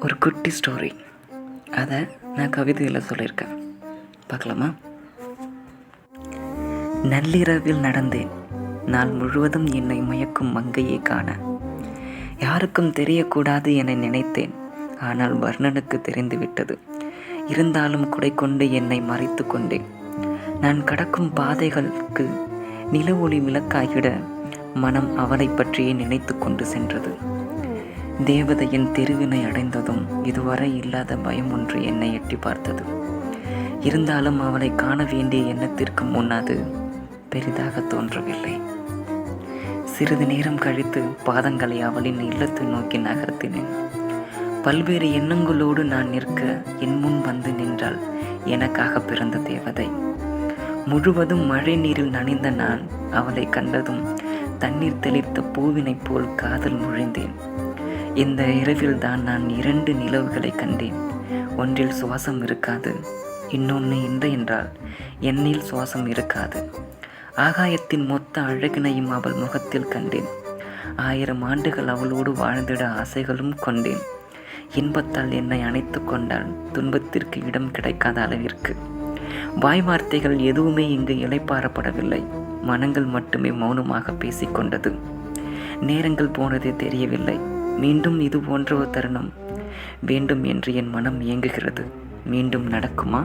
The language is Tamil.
ஒரு குட்டி ஸ்டோரி. அதை நான் கவிதையில் சொல்லியிருக்கேன். பார்க்கலாமா? நள்ளிரவில் நடந்தேன். நாள் முழுவதும் என்னை மயக்கும் மங்கையை காண. யாருக்கும் தெரியக்கூடாது என நினைத்தேன். ஆனால் வர்ணனுக்கு தெரிந்துவிட்டது. இருந்தாலும் குடை கொண்டு என்னை மறைத்து கொண்டேன். நான் கடக்கும் பாதைகளுக்கு நில ஒளி விளக்காகிட மனம் அவளை பற்றியே நினைத்து கொண்டு சென்றது. தேவதையின் தெருவினை அடைந்ததும் இதுவரை இல்லாத பயம் ஒன்று என்னை எட்டி பார்த்தது. இருந்தாலும் அவளை காண வேண்டிய எண்ணத்திற்கு முன் அது பெரிதாக தோன்றவில்லை. சிறிது நேரம் கழித்து பாதங்களை அவளின் இல்லத்தை நோக்கி நகர்த்தினேன். பல்வேறு எண்ணங்களோடு நான் நிற்க என் முன் வந்து நின்றாள் எனக்காக பிறந்த தேவதை. முழுவதும் மழை நீரில் நனைந்த நான் அவளை கண்டதும் தண்ணீர் தெளித்த பூவினைப் போல் காதல் முழிந்தேன். இந்த இரவில் தான் நான் 2 நிலவுகளை கண்டேன். ஒன்றில் சுவாசம் இருக்காது, இன்னொன்று இல்லை என்றால் என்னில் சுவாசம் இருக்காது. ஆகாயத்தின் மொத்த அழகினையும் அவள் முகத்தில் கண்டேன். 1000 ஆண்டுகள் அவளோடு வாழ்ந்திட ஆசைகளும் கொண்டேன். இன்பத்தால் என்னை அணைத்து கொண்டால் துன்பத்திற்கு இடம் கிடைக்காத அளவிற்கு. வாய் வார்த்தைகள் எதுவுமே இங்கு இளைப்பாறப்படவில்லை. மனங்கள் மட்டுமே மௌனமாக பேசிக்கொண்டது. நேரங்கள் போனதே தெரியவில்லை. மீண்டும் இது போன்ற ஒரு தருணம் வேண்டும் என்று என் மனம் இயங்குகிறது. மீண்டும் நடக்குமா?